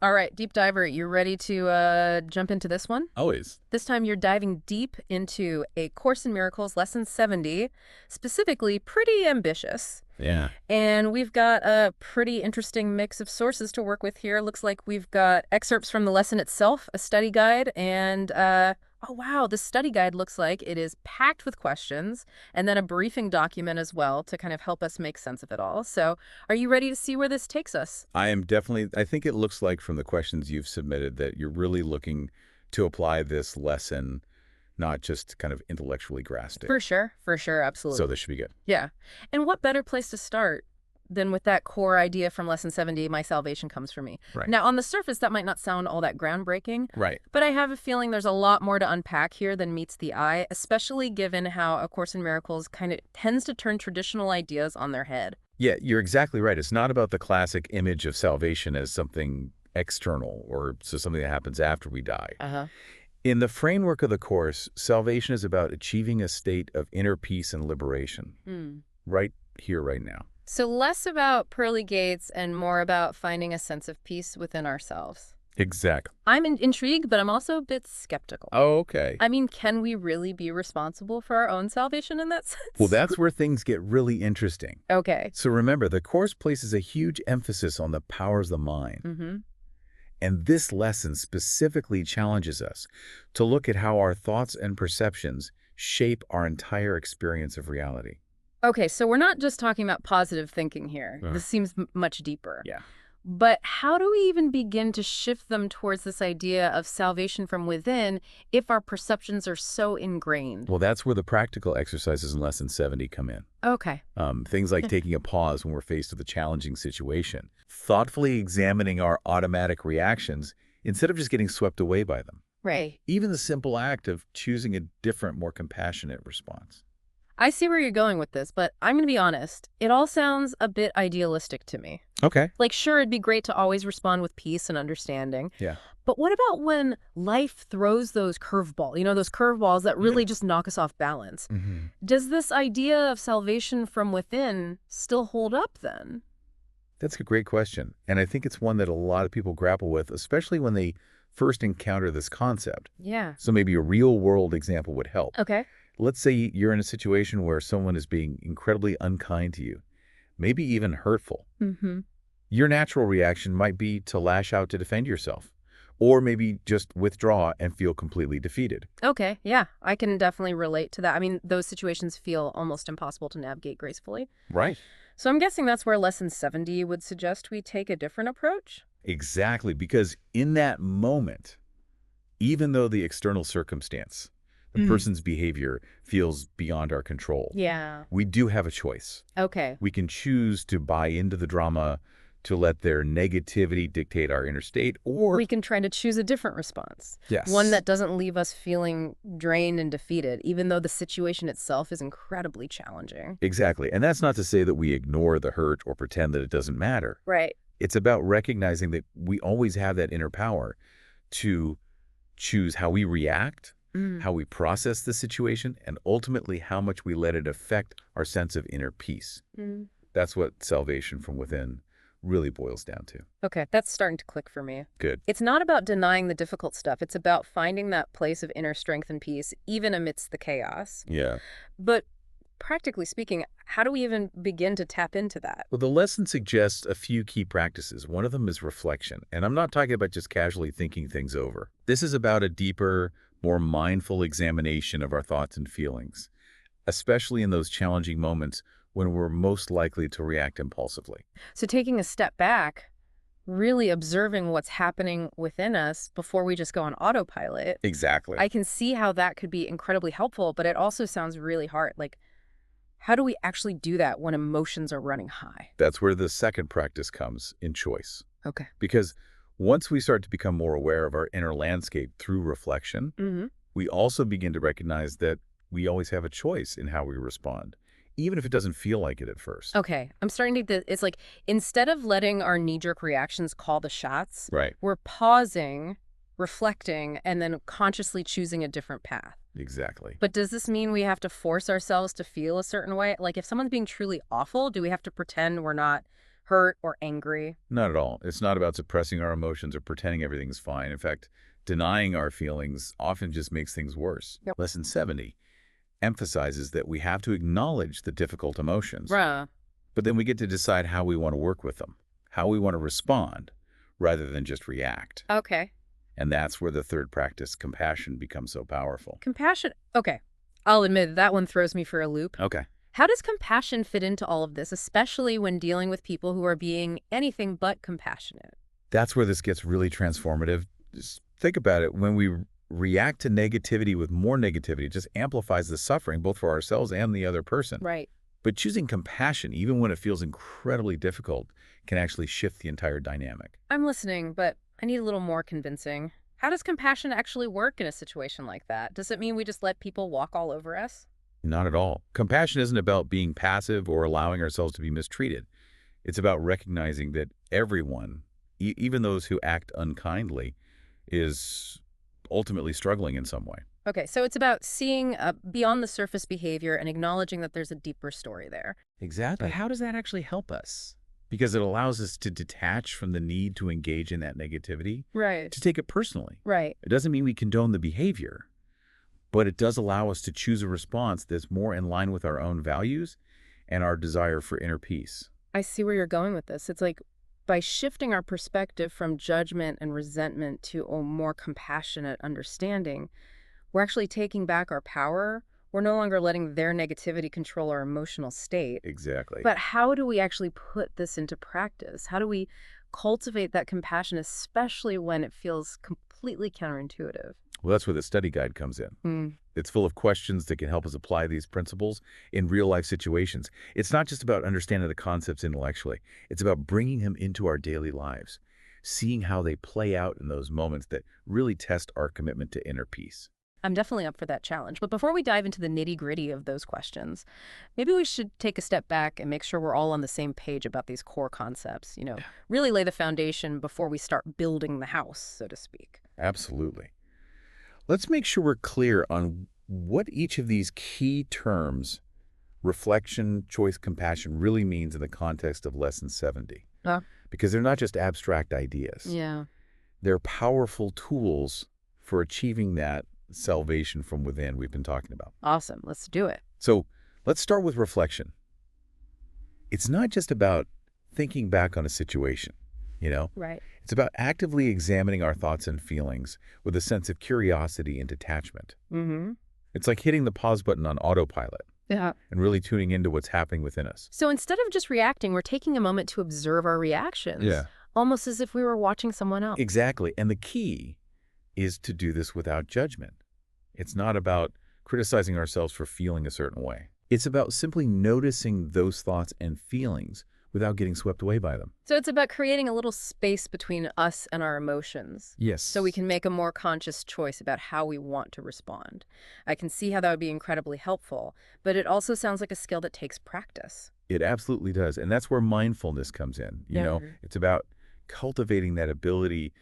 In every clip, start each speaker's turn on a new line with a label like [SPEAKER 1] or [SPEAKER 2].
[SPEAKER 1] All right, deep diver, you ready to jump into this one?
[SPEAKER 2] Always.
[SPEAKER 1] This time you're diving deep into A Course in Miracles, Lesson 70, specifically pretty ambitious.
[SPEAKER 2] Yeah.
[SPEAKER 1] And we've got a pretty interesting mix of sources to work with here. Looks like we've got excerpts from the lesson itself, a study guide, and oh wow, this study guide looks like it is packed with questions, and then a briefing document as well to kind of help us make sense of it all. So are you ready to see where this takes us?
[SPEAKER 2] I think it looks like from the questions you've submitted that you're really looking to apply this lesson, not just kind of intellectually grasp it.
[SPEAKER 1] For sure,
[SPEAKER 2] So
[SPEAKER 1] absolutely.
[SPEAKER 2] this should be good.
[SPEAKER 1] Yeah. And what better place to start than with that core idea from Lesson 70, my salvation comes from me.
[SPEAKER 2] Right.
[SPEAKER 1] Now, on the surface, that might not sound all that groundbreaking,
[SPEAKER 2] Right.
[SPEAKER 1] but I have a feeling there's a lot more to unpack here than meets the eye, especially given how A Course in Miracles kind of tends to turn traditional ideas on their head.
[SPEAKER 2] Yeah, you're exactly right. It's not about the classic image of salvation as something external or something that happens after we die.
[SPEAKER 1] Uh-huh.
[SPEAKER 2] In the framework of the Course, salvation is about achieving a state of inner peace and liberation,
[SPEAKER 1] Hmm.
[SPEAKER 2] right here, right now.
[SPEAKER 1] So less about pearly gates and more about finding a sense of peace within ourselves.
[SPEAKER 2] Exactly.
[SPEAKER 1] I'm intrigued, but I'm also a bit skeptical.
[SPEAKER 2] Oh, okay.
[SPEAKER 1] I mean, can we really be responsible for our own salvation in that sense?
[SPEAKER 2] Well, that's where things get really interesting.
[SPEAKER 1] Okay.
[SPEAKER 2] So remember, the Course places a huge emphasis on the powers of the mind.
[SPEAKER 1] Mm-hmm.
[SPEAKER 2] And this lesson specifically challenges us to look at how our thoughts and perceptions shape our entire experience of reality.
[SPEAKER 1] Okay, so we're not just talking about positive thinking here. This seems much deeper.
[SPEAKER 2] Yeah.
[SPEAKER 1] But how do we even begin to shift them towards this idea of salvation from within if our perceptions are so ingrained?
[SPEAKER 2] Well, that's where the practical exercises in Lesson 70 come in.
[SPEAKER 1] Okay.
[SPEAKER 2] Things like taking a pause when we're faced with a challenging situation, thoughtfully examining our automatic reactions instead of just getting swept away by them.
[SPEAKER 1] Right.
[SPEAKER 2] Even the simple act of choosing a different, more compassionate response.
[SPEAKER 1] I see where you're going with this, but I'm going to be honest. It all sounds a bit idealistic to me.
[SPEAKER 2] Okay.
[SPEAKER 1] Like, sure, it'd be great to always respond with peace and understanding.
[SPEAKER 2] Yeah.
[SPEAKER 1] But what about when life throws those those curveballs that really just knock us off balance?
[SPEAKER 2] Mm-hmm.
[SPEAKER 1] Does this idea of salvation from within still hold up then?
[SPEAKER 2] That's a great question. And I think it's one that a lot of people grapple with, especially when they first encounter this concept.
[SPEAKER 1] Yeah.
[SPEAKER 2] So maybe a real-world example would help.
[SPEAKER 1] Okay.
[SPEAKER 2] Let's say you're in a situation where someone is being incredibly unkind to you, maybe even hurtful.
[SPEAKER 1] Mm-hmm.
[SPEAKER 2] Your natural reaction might be to lash out to defend yourself, or maybe just withdraw and feel completely defeated.
[SPEAKER 1] Okay. Yeah, I can definitely relate to that. I mean, those situations feel almost impossible to navigate gracefully.
[SPEAKER 2] Right.
[SPEAKER 1] So I'm guessing that's where Lesson 70 would suggest we take a different approach?
[SPEAKER 2] Exactly, because in that moment, even though the external circumstance, the person's behavior feels beyond our control,
[SPEAKER 1] Yeah.
[SPEAKER 2] we do have a choice.
[SPEAKER 1] Okay.
[SPEAKER 2] We can choose to buy into the drama, to let their negativity dictate our inner state, or
[SPEAKER 1] We can try to choose a different response.
[SPEAKER 2] yes,
[SPEAKER 1] One that doesn't leave us feeling drained and defeated, even though the situation itself is incredibly challenging.
[SPEAKER 2] exactly. And that's not to say that we ignore the hurt or pretend that it doesn't matter.
[SPEAKER 1] Right.
[SPEAKER 2] It's about recognizing that we always have that inner power to choose how we react, how we process the situation, and ultimately how much we let it affect our sense of inner peace.
[SPEAKER 1] Mm.
[SPEAKER 2] That's what salvation from within really boils down to.
[SPEAKER 1] Okay, that's starting to click for me.
[SPEAKER 2] Good.
[SPEAKER 1] It's not about denying the difficult stuff. It's about finding that place of inner strength and peace, even amidst the chaos.
[SPEAKER 2] Yeah.
[SPEAKER 1] But practically speaking, how do we even begin to tap into that?
[SPEAKER 2] Well, the lesson suggests a few key practices. One of them is reflection. And I'm not talking about just casually thinking things over. This is about a deeper, more mindful examination of our thoughts and feelings, especially in those challenging moments when we're most likely to react impulsively.
[SPEAKER 1] So taking a step back, really observing what's happening within us before we just go on autopilot,
[SPEAKER 2] Exactly.
[SPEAKER 1] I can see how that could be incredibly helpful, but it also sounds really hard. Like, how do we actually do that when emotions are running high?
[SPEAKER 2] That's where the second practice comes in choice.
[SPEAKER 1] Okay.
[SPEAKER 2] Because once we start to become more aware of our inner landscape through reflection,
[SPEAKER 1] Mm-hmm.
[SPEAKER 2] we also begin to recognize that we always have a choice in how we respond, even if it doesn't feel like it at first.
[SPEAKER 1] Okay. I'm starting to get it's like instead of letting our knee-jerk reactions call the shots,
[SPEAKER 2] Right.
[SPEAKER 1] we're pausing, reflecting, and then consciously choosing a different path.
[SPEAKER 2] Exactly.
[SPEAKER 1] But does this mean we have to force ourselves to feel a certain way? Like if someone's being truly awful, do we have to pretend we're not hurt or angry.
[SPEAKER 2] Not at all. It's not about suppressing our emotions or pretending everything's fine. In fact, denying our feelings often just makes things worse.
[SPEAKER 1] Yep.
[SPEAKER 2] Lesson 70 emphasizes that we have to acknowledge the difficult emotions,
[SPEAKER 1] Bruh.
[SPEAKER 2] but then we get to decide how we want to work with them, how we want to respond, rather than just react.
[SPEAKER 1] Okay.
[SPEAKER 2] And that's where the third practice, compassion, becomes so powerful.
[SPEAKER 1] Compassion. Okay. I'll admit that one throws me for a loop.
[SPEAKER 2] Okay.
[SPEAKER 1] How does compassion fit into all of this, especially when dealing with people who are being anything but compassionate?
[SPEAKER 2] That's where this gets really transformative. Just think about it. When we react to negativity with more negativity, it just amplifies the suffering, both for ourselves and the other person.
[SPEAKER 1] Right.
[SPEAKER 2] But choosing compassion, even when it feels incredibly difficult, can actually shift the entire dynamic.
[SPEAKER 1] I'm listening, but I need a little more convincing. How does compassion actually work in a situation like that? Does it mean we just let people walk all over us?
[SPEAKER 2] Not at all. Compassion isn't about being passive or allowing ourselves to be mistreated. It's about recognizing that everyone, even those who act unkindly, is ultimately struggling in some way.
[SPEAKER 1] Okay, so it's about seeing beyond the surface behavior and acknowledging that there's a deeper story there.
[SPEAKER 2] Exactly. But how does that actually help us? Because it allows us to detach from the need to engage in that negativity,
[SPEAKER 1] Right.
[SPEAKER 2] to take it personally.
[SPEAKER 1] Right.
[SPEAKER 2] It doesn't mean we condone the behavior, but it does allow us to choose a response that's more in line with our own values and our desire for inner peace.
[SPEAKER 1] I see where you're going with this. It's like by shifting our perspective from judgment and resentment to a more compassionate understanding, we're actually taking back our power. We're no longer letting their negativity control our emotional state.
[SPEAKER 2] Exactly.
[SPEAKER 1] But how do we actually put this into practice? How do we cultivate that compassion, especially when it feels completely counterintuitive?
[SPEAKER 2] Well, that's where the study guide comes in. It's full of questions that can help us apply these principles in real-life situations. It's not just about understanding the concepts intellectually. It's about bringing them into our daily lives, seeing how they play out in those moments that really test our commitment to inner peace.
[SPEAKER 1] I'm definitely up for that challenge. But before we dive into the nitty-gritty of those questions, maybe we should take a step back and make sure we're all on the same page about these core concepts, really lay the foundation before we start building the house, so to speak.
[SPEAKER 2] Absolutely. Let's make sure we're clear on what each of these key terms, reflection, choice, compassion, really means in the context of Lesson 70. Because they're not just abstract ideas.
[SPEAKER 1] Yeah.
[SPEAKER 2] They're powerful tools for achieving that salvation from within we've been talking about.
[SPEAKER 1] Awesome. Let's do it.
[SPEAKER 2] So let's start with reflection. It's not just about thinking back on a situation,
[SPEAKER 1] Right.
[SPEAKER 2] It's about actively examining our thoughts and feelings with a sense of curiosity and detachment.
[SPEAKER 1] Mm-hmm.
[SPEAKER 2] It's like hitting the pause button on autopilot
[SPEAKER 1] Yeah.
[SPEAKER 2] and really tuning into what's happening within us.
[SPEAKER 1] So instead of just reacting, we're taking a moment to observe our reactions.
[SPEAKER 2] Yeah.
[SPEAKER 1] Almost as if we were watching someone else.
[SPEAKER 2] Exactly. And the key is to do this without judgment. It's not about criticizing ourselves for feeling a certain way. It's about simply noticing those thoughts and feelings without getting swept away by them.
[SPEAKER 1] So it's about creating a little space between us and our emotions.
[SPEAKER 2] Yes.
[SPEAKER 1] So we can make a more conscious choice about how we want to respond. I can see how that would be incredibly helpful, but it also sounds like a skill that takes practice.
[SPEAKER 2] It absolutely does. And that's where mindfulness comes in. It's about cultivating that ability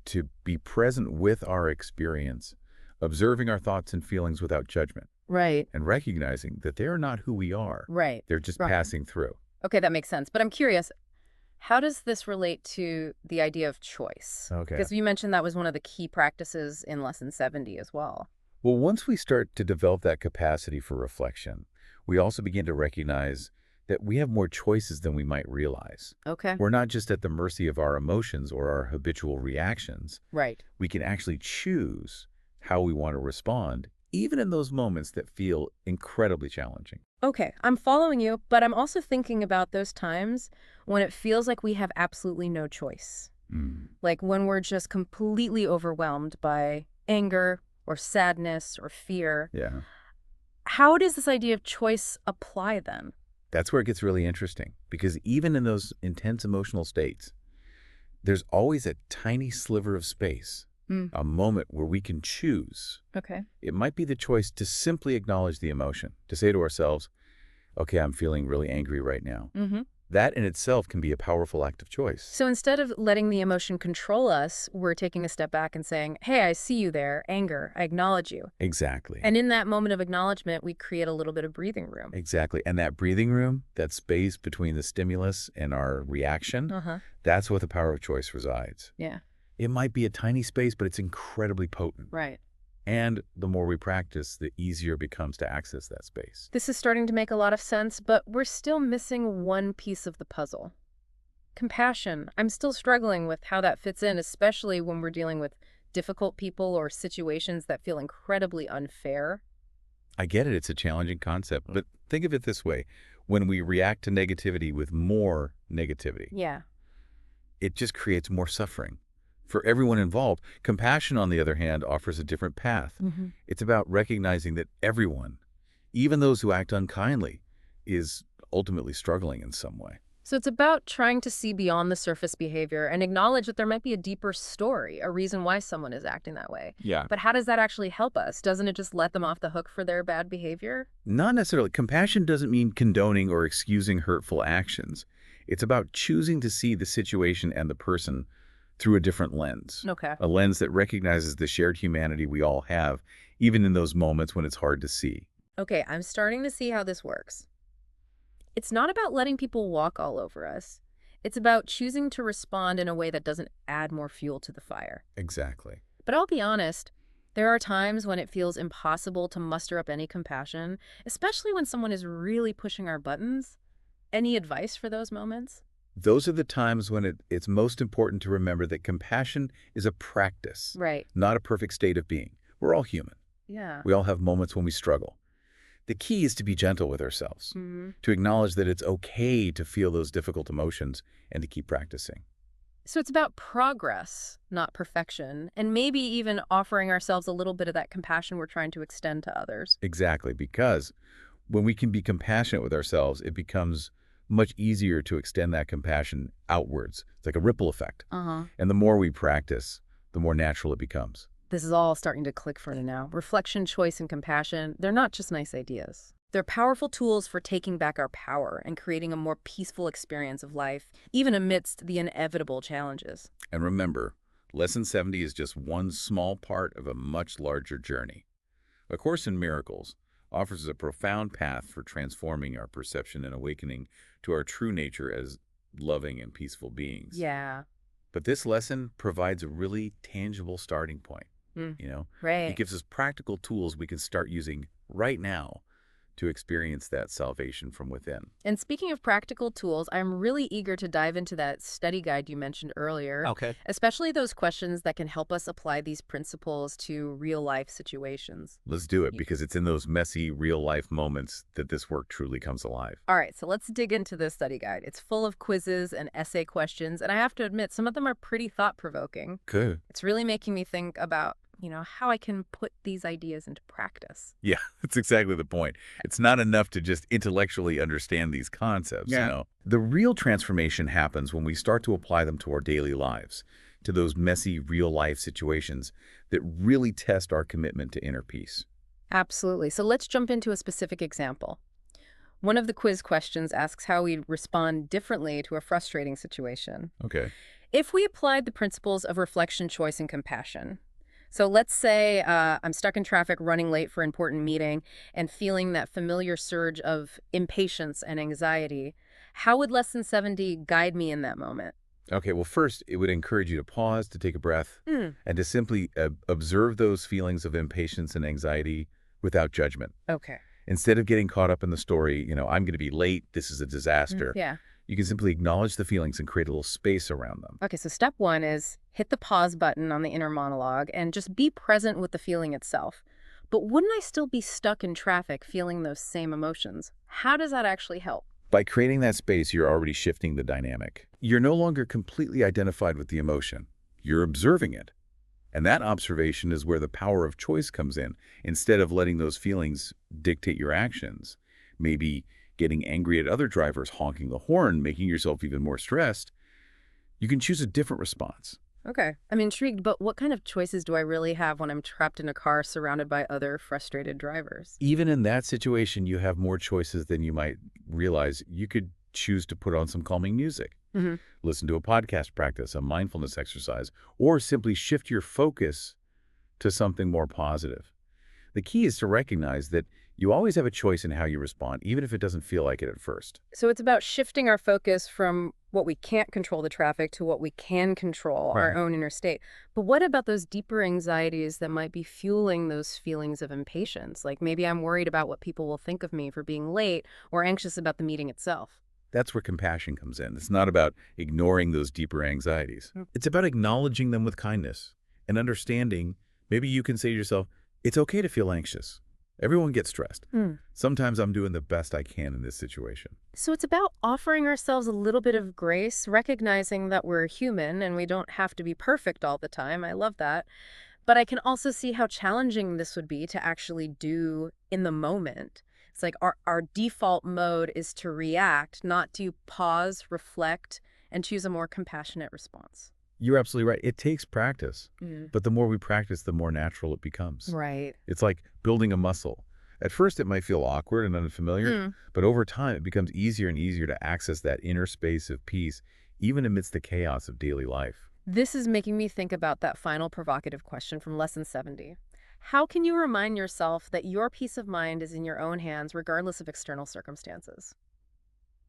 [SPEAKER 2] to be present with our experience, observing our thoughts and feelings without judgment.
[SPEAKER 1] Right.
[SPEAKER 2] And recognizing that they're not who we are.
[SPEAKER 1] Right.
[SPEAKER 2] They're just
[SPEAKER 1] Right.
[SPEAKER 2] passing through.
[SPEAKER 1] Okay, that makes sense. But I'm curious, how does this relate to the idea of choice?
[SPEAKER 2] Okay.
[SPEAKER 1] Because you mentioned that was one of the key practices in Lesson 70 as well.
[SPEAKER 2] Well, once we start to develop that capacity for reflection, we also begin to recognize that we have more choices than we might realize.
[SPEAKER 1] Okay.
[SPEAKER 2] We're not just at the mercy of our emotions or our habitual reactions.
[SPEAKER 1] Right.
[SPEAKER 2] We can actually choose how we want to respond, even in those moments that feel incredibly challenging.
[SPEAKER 1] Okay, I'm following you, but I'm also thinking about those times when it feels like we have absolutely no choice. Like when we're just completely overwhelmed by anger or sadness or fear.
[SPEAKER 2] Yeah.
[SPEAKER 1] How does this idea of choice apply then?
[SPEAKER 2] That's where it gets really interesting, because even in those intense emotional states, there's always a tiny sliver of space, a moment where we can choose.
[SPEAKER 1] Okay.
[SPEAKER 2] It might be the choice to simply acknowledge the emotion, to say to ourselves, okay, I'm feeling really angry right now. That in itself can be a powerful act of choice.
[SPEAKER 1] So instead of letting the emotion control us, we're taking a step back and saying, hey, I see you there, anger, I acknowledge you.
[SPEAKER 2] Exactly.
[SPEAKER 1] And in that moment of acknowledgement, we create a little bit of breathing room.
[SPEAKER 2] Exactly. And that breathing room, that space between the stimulus and our reaction,
[SPEAKER 1] Uh-huh.
[SPEAKER 2] that's where the power of choice resides.
[SPEAKER 1] Yeah.
[SPEAKER 2] It might be a tiny space, but it's incredibly potent.
[SPEAKER 1] Right.
[SPEAKER 2] And the more we practice, the easier it becomes to access that space.
[SPEAKER 1] This is starting to make a lot of sense, but we're still missing one piece of the puzzle. Compassion. I'm still struggling with how that fits in, especially when we're dealing with difficult people or situations that feel incredibly unfair.
[SPEAKER 2] I get it. It's a challenging concept, but think of it this way. When we react to negativity with more negativity,
[SPEAKER 1] Yeah.
[SPEAKER 2] it just creates more suffering. For everyone involved, compassion, on the other hand, offers a different path.
[SPEAKER 1] Mm-hmm.
[SPEAKER 2] It's about recognizing that everyone, even those who act unkindly, is ultimately struggling in some way.
[SPEAKER 1] So it's about trying to see beyond the surface behavior and acknowledge that there might be a deeper story, a reason why someone is acting that way.
[SPEAKER 2] Yeah.
[SPEAKER 1] But how does that actually help us? Doesn't it just let them off the hook for their bad behavior?
[SPEAKER 2] Not necessarily. Compassion doesn't mean condoning or excusing hurtful actions. It's about choosing to see the situation and the person through a different lens.
[SPEAKER 1] Okay.
[SPEAKER 2] A lens that recognizes the shared humanity we all have, even in those moments when it's hard to see.
[SPEAKER 1] Okay, I'm starting to see how this works. It's not about letting people walk all over us. It's about choosing to respond in a way that doesn't add more fuel to the fire.
[SPEAKER 2] Exactly.
[SPEAKER 1] But I'll be honest, there are times when it feels impossible to muster up any compassion, especially when someone is really pushing our buttons. Any advice for those moments?
[SPEAKER 2] Those are the times when it's most important to remember that compassion is a practice,
[SPEAKER 1] Right.
[SPEAKER 2] not a perfect state of being. We're all human.
[SPEAKER 1] Yeah.
[SPEAKER 2] We all have moments when we struggle. The key is to be gentle with ourselves,
[SPEAKER 1] Mm-hmm.
[SPEAKER 2] to acknowledge that it's okay to feel those difficult emotions and to keep practicing.
[SPEAKER 1] So it's about progress, not perfection, and maybe even offering ourselves a little bit of that compassion we're trying to extend to others.
[SPEAKER 2] Exactly, because when we can be compassionate with ourselves, it becomes much easier to extend that compassion outwards. It's like a ripple effect.
[SPEAKER 1] Uh-huh.
[SPEAKER 2] And the more we practice, the more natural it becomes.
[SPEAKER 1] This is all starting to click for me now. Reflection, choice, and compassion, they're not just nice ideas. They're powerful tools for taking back our power and creating a more peaceful experience of life, even amidst the inevitable challenges.
[SPEAKER 2] And remember, Lesson 70 is just one small part of a much larger journey. A Course in Miracles offers a profound path for transforming our perception and awakening to our true nature as loving and peaceful beings.
[SPEAKER 1] Yeah.
[SPEAKER 2] But this lesson provides a really tangible starting point.
[SPEAKER 1] Mm.
[SPEAKER 2] It
[SPEAKER 1] Right.
[SPEAKER 2] gives us practical tools we can start using right now to experience that salvation from within.
[SPEAKER 1] And speaking of practical tools, I'm really eager to dive into that study guide you mentioned earlier,
[SPEAKER 2] Okay.
[SPEAKER 1] especially those questions that can help us apply these principles to real-life situations.
[SPEAKER 2] Let's do it, because it's in those messy, real-life moments that this work truly comes alive.
[SPEAKER 1] All right, so let's dig into this study guide. It's full of quizzes and essay questions, and I have to admit, some of them are pretty thought-provoking.
[SPEAKER 2] Good.
[SPEAKER 1] It's really making me think about how I can put these ideas into practice.
[SPEAKER 2] Yeah, that's exactly the point. It's not enough to just intellectually understand these concepts, The real transformation happens when we start to apply them to our daily lives, to those messy, real-life situations that really test our commitment to inner peace.
[SPEAKER 1] Absolutely. So let's jump into a specific example. One of the quiz questions asks how we respond differently to a frustrating situation.
[SPEAKER 2] Okay.
[SPEAKER 1] If we applied the principles of reflection, choice, and compassion. So let's say I'm stuck in traffic, running late for an important meeting, and feeling that familiar surge of impatience and anxiety. How would Lesson 70 guide me in that moment?
[SPEAKER 2] Okay, well, first, it would encourage you to pause, to take a breath,
[SPEAKER 1] Mm.
[SPEAKER 2] and to simply observe those feelings of impatience and anxiety without judgment.
[SPEAKER 1] Okay.
[SPEAKER 2] Instead of getting caught up in the story, I'm going to be late, this is a disaster,
[SPEAKER 1] Yeah.
[SPEAKER 2] you can simply acknowledge the feelings and create a little space around them.
[SPEAKER 1] Okay, so step one is hit the pause button on the inner monologue and just be present with the feeling itself. But wouldn't I still be stuck in traffic feeling those same emotions? How does that actually help?
[SPEAKER 2] By creating that space, you're already shifting the dynamic. You're no longer completely identified with the emotion. You're observing it. And that observation is where the power of choice comes in. Instead of letting those feelings dictate your actions, maybe getting angry at other drivers honking the horn, making yourself even more stressed, you can choose a different response.
[SPEAKER 1] Okay. I'm intrigued, but what kind of choices do I really have when I'm trapped in a car surrounded by other frustrated drivers?
[SPEAKER 2] Even in that situation, you have more choices than you might realize. You could choose to put on some calming music,
[SPEAKER 1] Hmm.
[SPEAKER 2] listen to a podcast practice, a mindfulness exercise, or simply shift your focus to something more positive. The key is to recognize that you always have a choice in how you respond, even if it doesn't feel like it at first.
[SPEAKER 1] So it's about shifting our focus from what we can't control, the traffic, to what we can control, our
[SPEAKER 2] Right.
[SPEAKER 1] own inner state. But what about those deeper anxieties that might be fueling those feelings of impatience? Like maybe I'm worried about what people will think of me for being late or anxious about the meeting itself.
[SPEAKER 2] That's where compassion comes in. It's not about ignoring those deeper anxieties. It's about acknowledging them with kindness and understanding. Maybe you can say to yourself, it's okay to feel anxious. Everyone gets stressed.
[SPEAKER 1] Hmm.
[SPEAKER 2] Sometimes I'm doing the best I can in this situation.
[SPEAKER 1] So it's about offering ourselves a little bit of grace, recognizing that we're human and we don't have to be perfect all the time. I love that. But I can also see how challenging this would be to actually do in the moment. It's like our default mode is to react, not to pause, reflect, and choose a more compassionate response.
[SPEAKER 2] You're absolutely right. It takes practice,
[SPEAKER 1] Mm.
[SPEAKER 2] but the more we practice, the more natural it becomes.
[SPEAKER 1] Right.
[SPEAKER 2] It's like building a muscle. At first, it might feel awkward and unfamiliar,
[SPEAKER 1] Mm.
[SPEAKER 2] but over time, it becomes easier and easier to access that inner space of peace, even amidst the chaos of daily life.
[SPEAKER 1] This is making me think about that final provocative question from Lesson 70. How can you remind yourself that your peace of mind is in your own hands, regardless of external circumstances?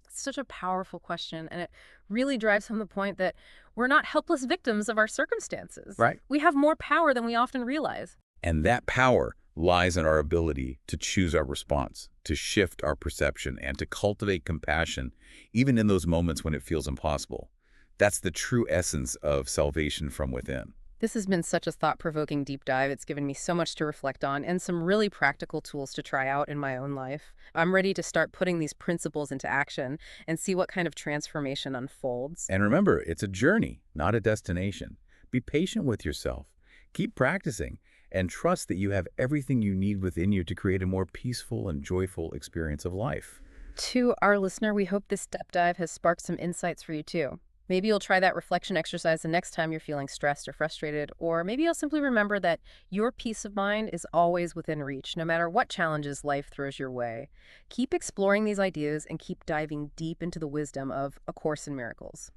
[SPEAKER 1] It's such a powerful question, and it really drives home the point that we're not helpless victims of our circumstances.
[SPEAKER 2] Right.
[SPEAKER 1] We have more power than we often realize.
[SPEAKER 2] And that power lies in our ability to choose our response, to shift our perception, and to cultivate compassion, even in those moments when it feels impossible. That's the true essence of salvation from within.
[SPEAKER 1] This has been such a thought-provoking deep dive. It's given me so much to reflect on and some really practical tools to try out in my own life. I'm ready to start putting these principles into action and see what kind of transformation unfolds.
[SPEAKER 2] And remember, it's a journey, not a destination. Be patient with yourself. Keep practicing, and trust that you have everything you need within you to create a more peaceful and joyful experience of life.
[SPEAKER 1] To our listener, we hope this step dive has sparked some insights for you too. Maybe you'll try that reflection exercise the next time you're feeling stressed or frustrated, or maybe you'll simply remember that your peace of mind is always within reach, no matter what challenges life throws your way. Keep exploring these ideas and keep diving deep into the wisdom of A Course in Miracles.